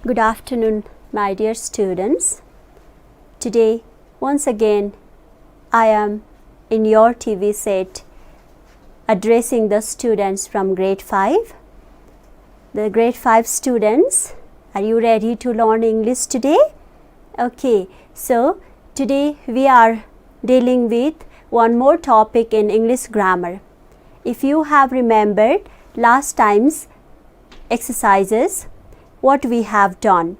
Good afternoon, my dear students. Today, once again, I am in your TV set addressing the students from grade 5. The grade 5 students, are you ready to learn English today? Okay, so today we are dealing with one more topic in English grammar. If you have remembered last time's exercises, what we have done?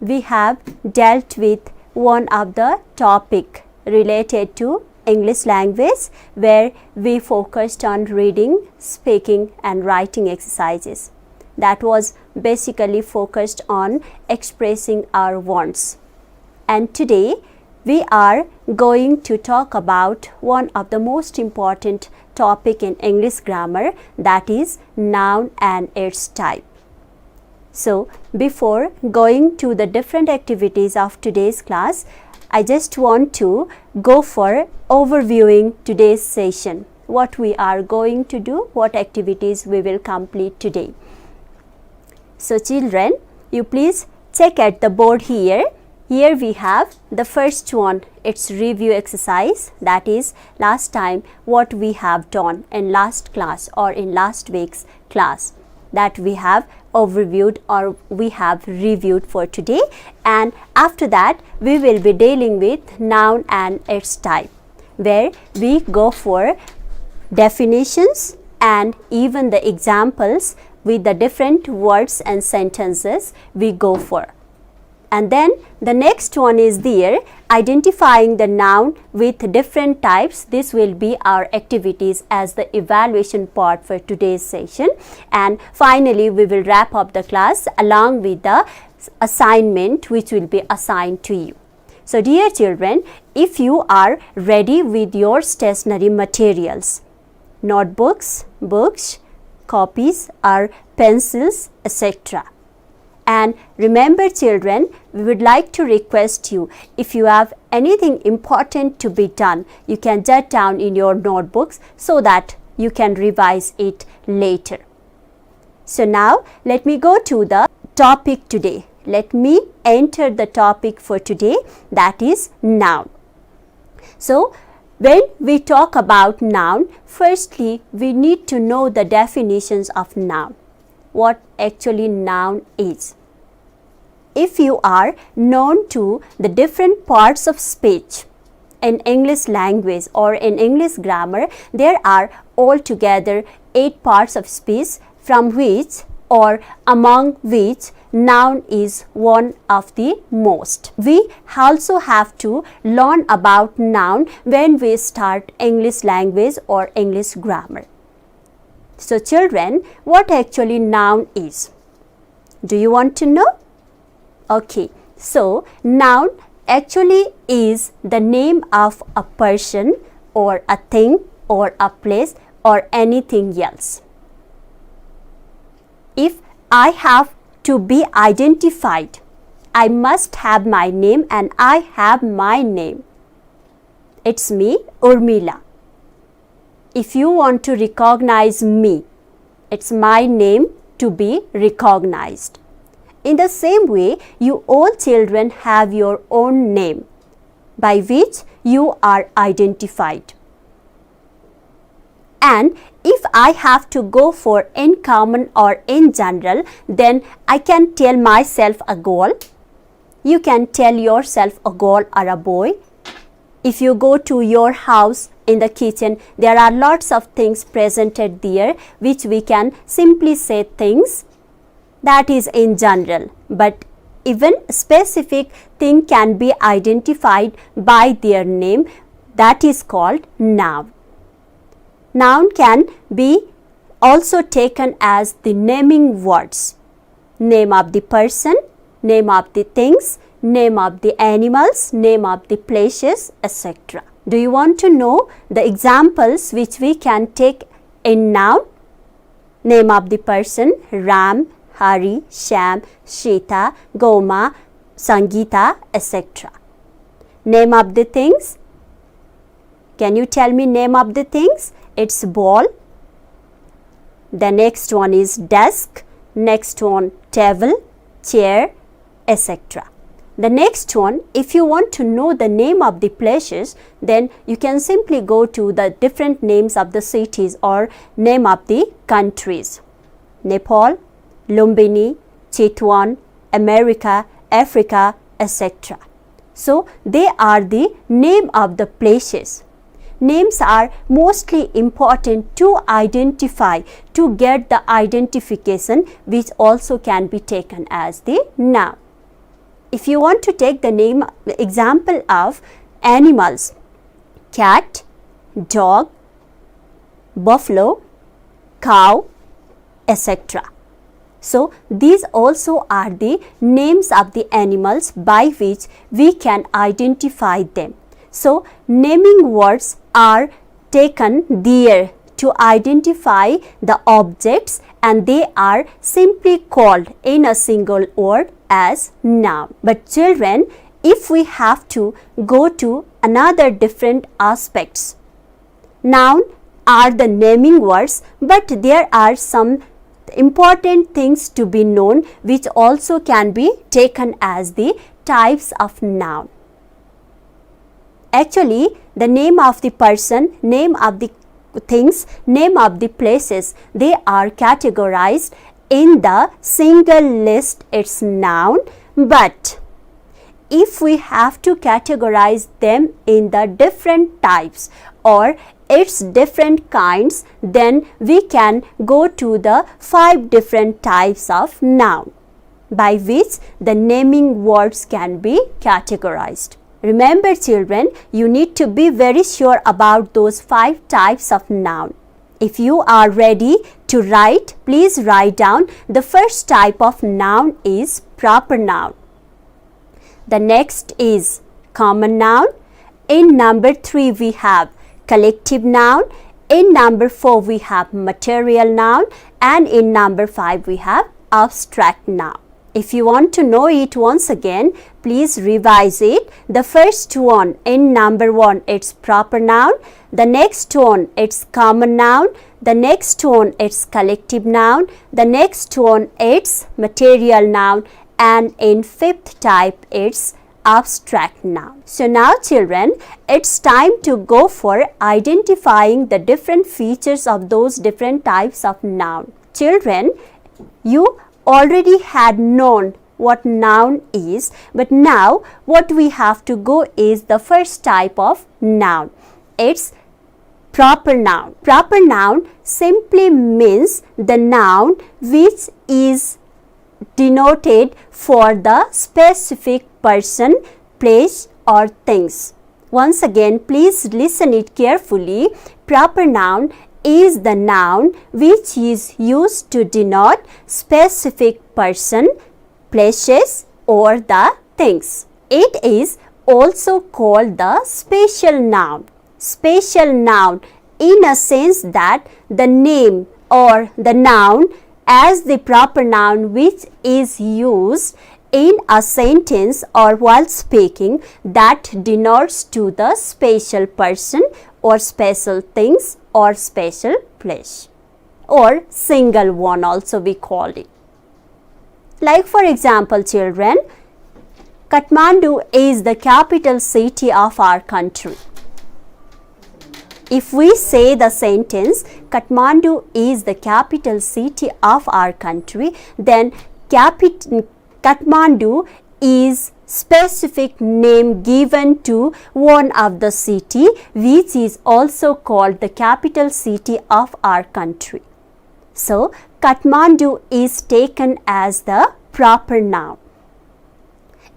We have dealt with one of the topic related to English language where we focused on reading, speaking and writing exercises. That was basically focused on expressing our wants. And today we are going to talk about one of the most important topic in English grammar, that is noun and its type. So, before going to the different activities of today's class, I just want to go for overviewing today's session. What we are going to do, what activities we will complete today. So, children, you please check at the board here. Here we have the first one, it's review exercise, that is last time what we have done in last class or in last week's class, that we have overviewed or we have reviewed for today, and after that we will be dealing with noun and its type, where we go for definitions and even the examples with the different words and sentences we go for. And then the next one is there, identifying the noun with different types. This will be our activities as the evaluation part for today's session. And finally, we will wrap up the class along with the assignment which will be assigned to you. So, dear children, if you are ready with your stationery materials, notebooks, books, copies or pencils, etc. And remember children, we would like to request you, if you have anything important to be done, you can jot down in your notebooks so that you can revise it later. So now let me go to the topic today. Let me enter the topic for today, that is noun. So when we talk about noun, firstly we need to know the definitions of noun. What actually noun is. If you are known to the different parts of speech in English language or in English grammar, there are altogether 8 parts of speech from which or among which noun is one of the most. We also have to learn about noun when we start English language or English grammar. So children, what actually noun is? Do you want to know? Okay, so noun actually is the name of a person or a thing or a place or anything else. If I have to be identified, I must have my name and I have my name. It's me, Urmila. If you want to recognize me, it's my name to be recognized. In the same way, you all children have your own name by which you are identified. And if I have to go for in common or in general, then I can tell myself a girl. You can tell yourself a girl or a boy. If you go to your house in the kitchen, there are lots of things presented there which we can simply say things. That is in general, but even specific thing can be identified by their name, that is called noun. Noun can be also taken as the naming words, name of the person, name of the things, name of the animals, name of the places, etc. Do you want to know the examples which we can take in noun? Name of the person, Ram, Hari, Shyam, Shita, Goma, Sangeeta, etc. Name of the things. Can you tell me name of the things? It's ball. The next one is desk. Next one table, chair, etc. The next one, if you want to know the name of the places, then you can simply go to the different names of the cities or name of the countries. Nepal, Lumbini, Chitwan, America, Africa, etc. So, they are the name of the places. Names are mostly important to identify, to get the identification, which also can be taken as the noun. If you want to take the name example of animals, cat, dog, buffalo, cow, etc. So, these also are the names of the animals by which we can identify them. So, naming words are taken there to identify the objects, and they are simply called in a single word as noun. But children, if we have to go to another different aspects, noun are the naming words, but there are some important things to be known which also can be taken as the types of noun. Actually, the name of the person, name of the things, name of the places, they are categorized in the single list, it's noun. But if we have to categorize them in the different types or its different kinds, then we can go to the 5 different types of noun by which the naming words can be categorized. Remember children, you need to be very sure about those 5 types of noun. If you are ready to write, please write down. The first type of noun is proper noun. The next is common noun. In number 3 we have collective noun. In number 4 we have material noun, and in number 5 we have abstract noun. If you want to know it once again, please revise it. The first one in number 1, it's proper noun. The next one, it's common noun. The next one, it's collective noun. The next one, it's material noun. And in 5th type, it's abstract noun. So now children, it's time to go for identifying the different features of those different types of noun. Children, you already had known what noun is, but now what we have to go is the first type of noun. It's proper noun. Proper noun simply means the noun which is denoted for the specific person, place or things. Once again, please listen it carefully. Proper noun is the noun which is used to denote specific person, places or the things. It is also called the special noun. Special noun in a sense that the name or the noun as the proper noun which is used in a sentence or while speaking that denotes to the special person or special things or special place, or single one also we call it. Like for example children, Kathmandu is the capital city of our country. If we say the sentence Kathmandu is the capital city of our country, then Kathmandu is specific name given to one of the city which is also called the capital city of our country. So, Kathmandu is taken as the proper noun.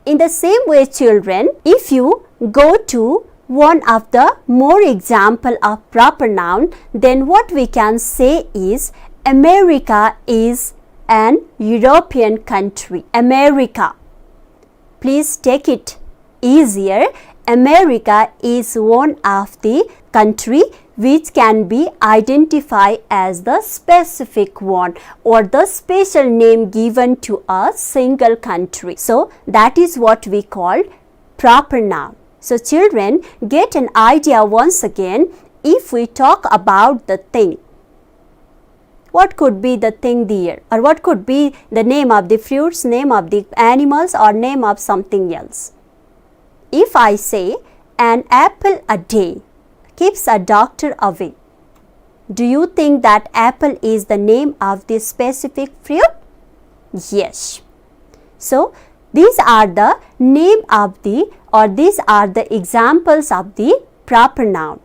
In the same way children, if you go to one of the more example of proper noun, then what we can say is America is an European country. America. Please take it easier. America is one of the country which can be identified as the specific one or the special name given to a single country. So, that is what we call proper noun. So, children, get an idea once again. If we talk about the thing What could be the thing there, or what could be the name of the fruits, name of the animals, or name of something else? If I say an apple a day keeps a doctor away, do you think that apple is the name of the specific fruit? Yes. So, these are the name of the, or these are the examples of the proper noun.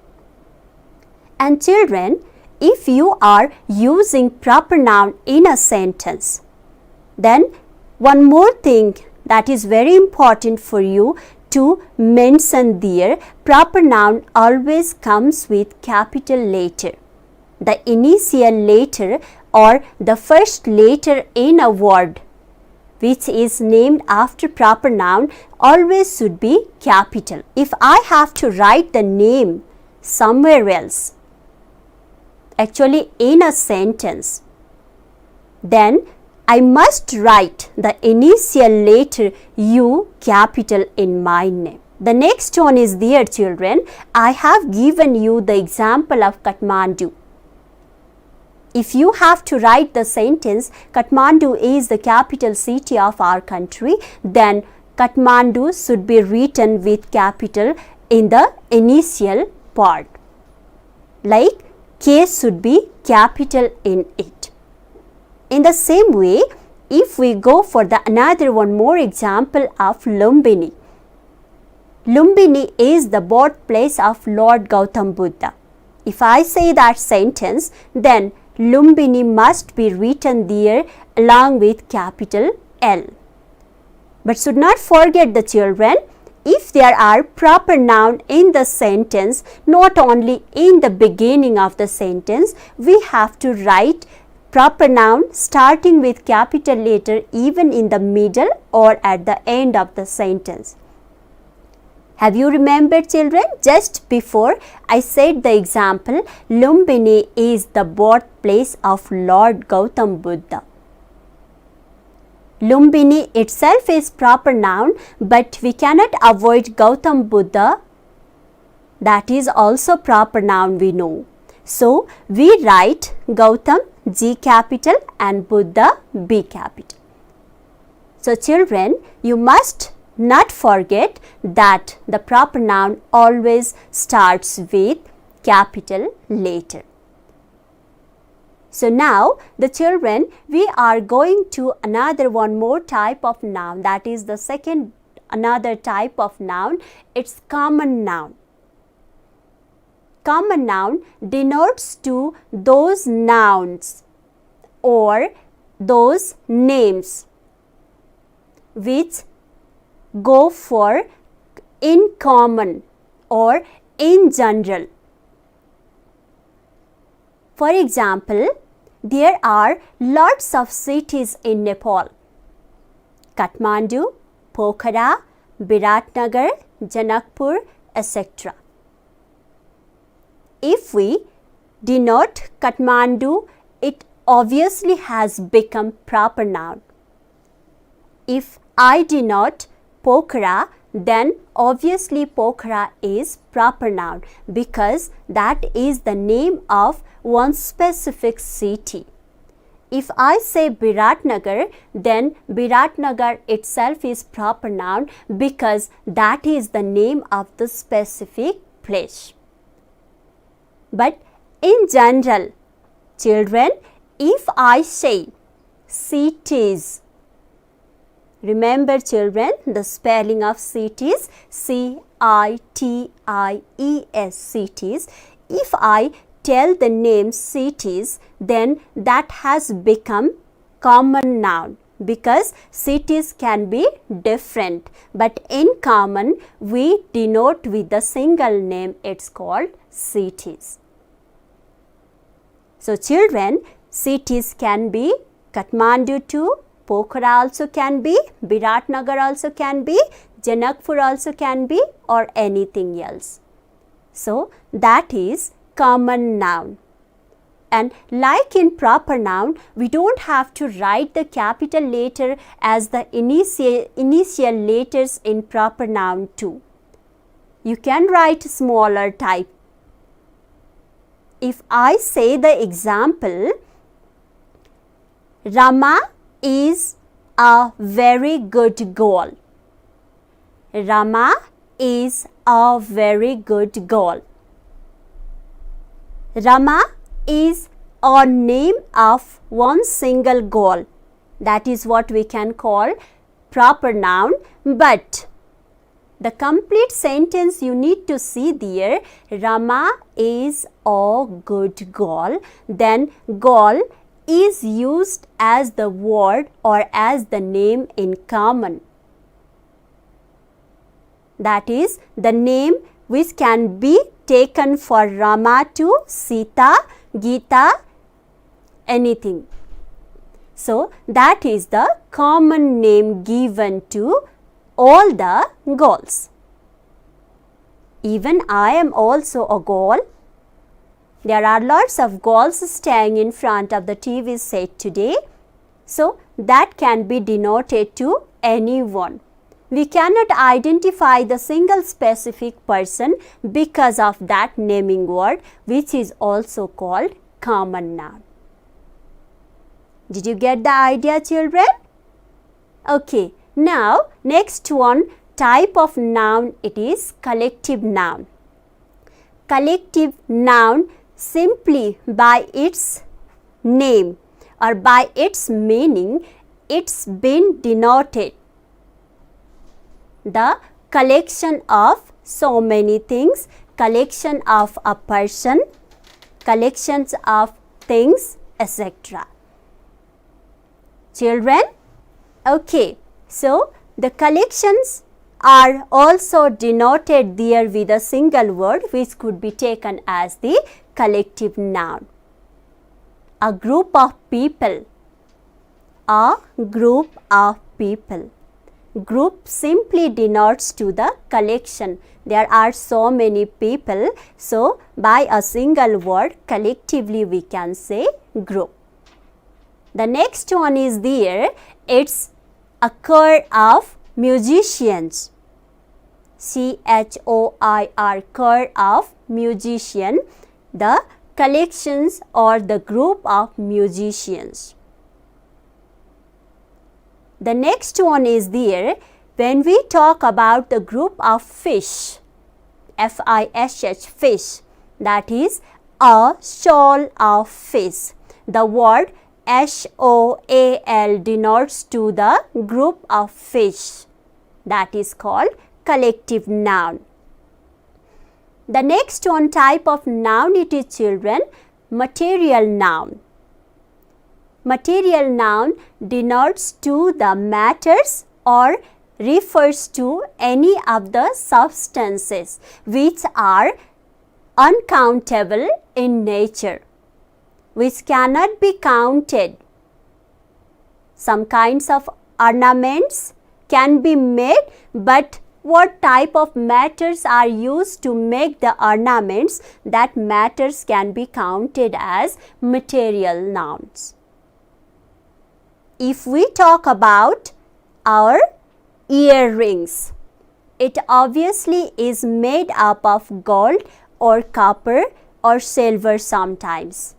And children, if you are using proper noun in a sentence, then one more thing that is very important for you to mention there, proper noun always comes with capital letter. The initial letter or the first letter in a word which is named after proper noun always should be capital. If I have to write the name somewhere else, actually in a sentence, then I must write the initial letter U capital in my name. The next one is there, children. I have given you the example of Kathmandu. If you have to write the sentence, Kathmandu is the capital city of our country, then Kathmandu should be written with capital in the initial part. Like K should be capital in it. In the same way, if we go for the another one more example of Lumbini. Lumbini is the birthplace of Lord Gautam Buddha. If I say that sentence, then Lumbini must be written there along with capital L. But should not forget the children, if there are proper noun in the sentence, not only in the beginning of the sentence, we have to write proper noun starting with capital letter even in the middle or at the end of the sentence. Have you remembered, children? Just before I said the example, Lumbini is the birthplace of Lord Gautam Buddha. Lumbini itself is proper noun, but we cannot avoid Gautam Buddha. That is also proper noun, we know. So, we write Gautam G capital and Buddha B capital. So, children, you must not forget that the proper noun always starts with capital letter. So now the children, we are going to another one more type of noun, that is the second another type of noun. It's common noun. Common noun denotes to those nouns or those names which go for in common or in general. For example, there are lots of cities in Nepal. Kathmandu, Pokhara, Biratnagar, Janakpur, etc. If we denote Kathmandu, it obviously has become proper noun. If I denote Pokhara, then obviously Pokhara is proper noun because that is the name of one specific city. If I say Biratnagar, then Biratnagar itself is proper noun because that is the name of the specific place. But in general, children, if I say cities, remember children, the spelling of cities, C-I-T-I-E-S, cities. If I tell the name cities, then that has become common noun because cities can be different. But in common, we denote with the single name, it's called cities. So children, cities can be Kathmandu too, Pokhara also can be, Biratnagar also can be, Janakpur also can be, or anything else. So, that is common noun. And like in proper noun, we don't have to write the capital letter as the initial letters in proper noun too. You can write smaller type. If I say the example, Rama is a very good girl. Rama is a very good girl. Rama is a name of one single girl. That is what we can call proper noun, but the complete sentence you need to see there. Rama is a good girl. Then girl is used as the word or as the name in common. That is the name which can be taken for Rama to Sita, Gita, anything. So that is the common name given to all the girls. Even I am also a girl. There are lots of girls staying in front of the TV set today. So that can be denoted to anyone. We cannot identify the single specific person because of that naming word, which is also called common noun. Did you get the idea, children? Okay, now next one type of noun, it is collective noun. Collective noun simply by its name or by its meaning, it's been denoted the collection of so many things, collection of a person, collections of things, etc. Children, okay, so the collections are also denoted there with a single word which could be taken as the collective noun. A group of people, a group of people. Group simply denotes to the collection. There are so many people, so by a single word collectively we can say group. The next one is there, it's a choir of musicians. CHOIR, choir of musician, the collections or the group of musicians. The next one is there, when we talk about the group of fish, FISH, fish, that is a shoal of fish. The word SOAL denotes to the group of fish. That is called collective noun. The next one type of noun, it is children, material noun. Material noun denotes to the matters or refers to any of the substances which are uncountable in nature, which cannot be counted. Some kinds of ornaments can be made, but what type of matters are used to make the ornaments, that matters can be counted as material nouns. If we talk about our earrings, it obviously is made up of gold or copper or silver sometimes.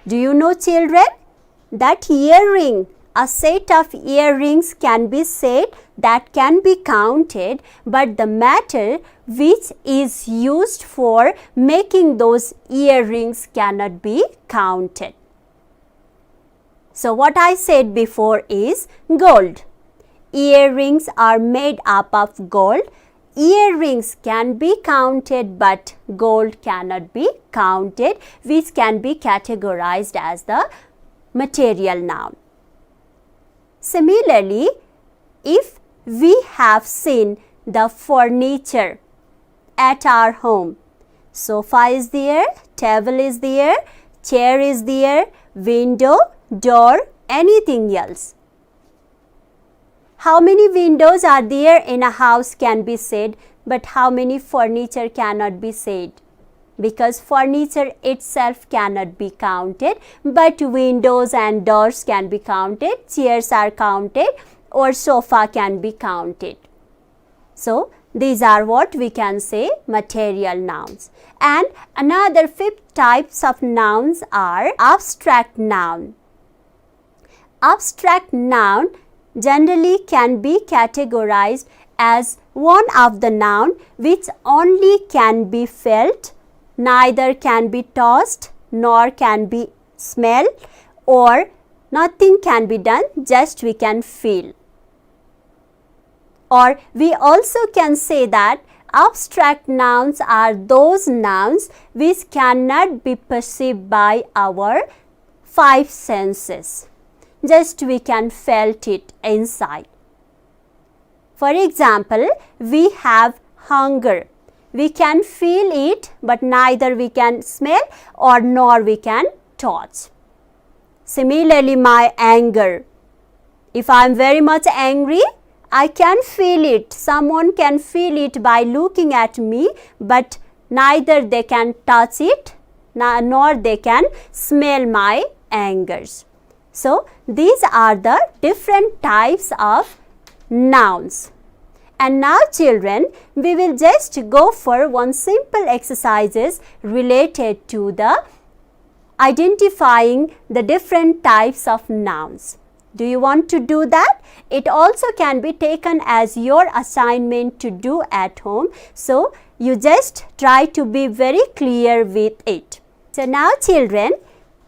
Do you know, children, that earring, a set of earrings can be said that can be counted, but the matter which is used for making those earrings cannot be counted. So what I said before is gold. Earrings are made up of gold. Earrings can be counted, but gold cannot be counted, which can be categorized as the material noun. Similarly, if we have seen the furniture at our home, sofa is there, table is there, chair is there, window, door, anything else. How many windows are there in a house can be said, but how many furniture cannot be said, because furniture itself cannot be counted, but windows and doors can be counted, chairs are counted, or sofa can be counted. So these are what we can say material nouns. And another 5 types of nouns are abstract noun. abstract noun generally can be categorized as one of the noun which only can be felt, neither can be touched nor can be smelled, or nothing can be done, just we can feel. Or we also can say that abstract nouns are those nouns which cannot be perceived by our five senses, just we can felt it inside. For example, we have hunger. We can feel it, but neither we can smell or nor we can touch. Similarly, my anger. If I am very much angry, I can feel it. Someone can feel it by looking at me, but neither they can touch it nor they can smell my angers. So, these are the different types of nouns. And now children, we will just go for one simple exercises related to the identifying the different types of nouns. Do you want to do that? It also can be taken as your assignment to do at home. So, you just try to be very clear with it. So, now children,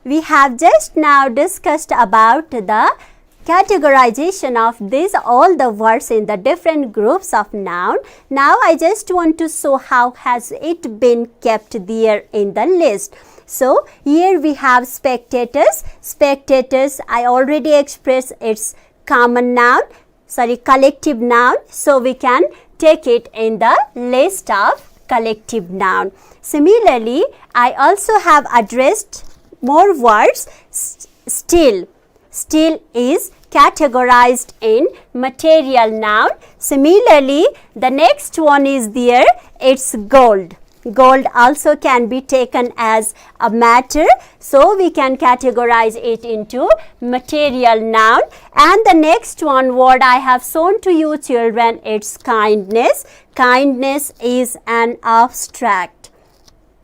we have just now discussed about the categorization of these all the words in the different groups of noun. Now, I just want to show how has it been kept there in the list. So, here we have spectators. Spectators, I already expressed its collective noun. So, we can take it in the list of collective noun. Similarly, I also have addressed more words. Still. Still is categorized in material noun. Similarly, the next one is there, it's gold. Gold also can be taken as a matter, so we can categorize it into material noun. And the next one word I have shown to you children, it's kindness. Kindness is an abstract.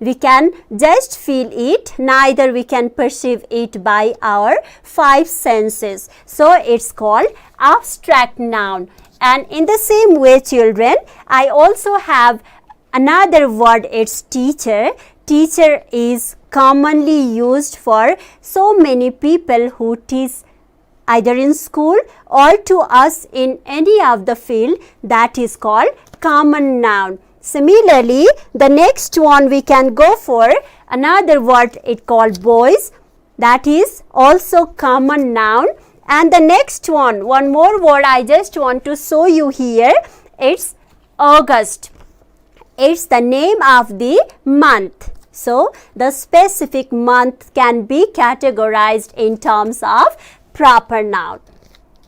We can just feel it, neither we can perceive it by our five senses. So, it's called abstract noun. And in the same way children, I also have another word, it's teacher. Teacher is commonly used for so many people who teach either in school or to us in any of the field, that is called common noun. Similarly, the next one we can go for another word, it called boys, that is also common noun. And the next one more word I just want to show you here, it's August. It's the name of the month. So, the specific month can be categorized in terms of proper noun.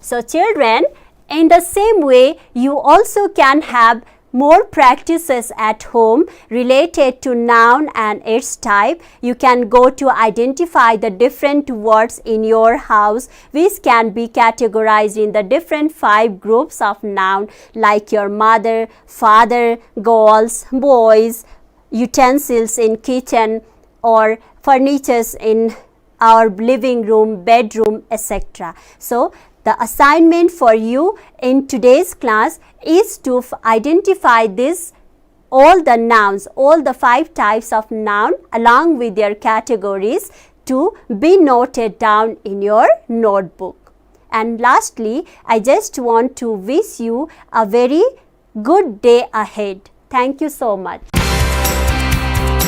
So, children, in the same way, you also can have more practices at home related to noun and its type. You can go to identify the different words in your house which can be categorized in the different 5 groups of noun, like your mother, father, girls, boys, utensils in kitchen, or furnitures in our living room, bedroom, etc. So, the assignment for you in today's class is to identify all the nouns, all the 5 types of noun along with their categories to be noted down in your notebook. And lastly, I just want to wish you a very good day ahead. Thank you so much.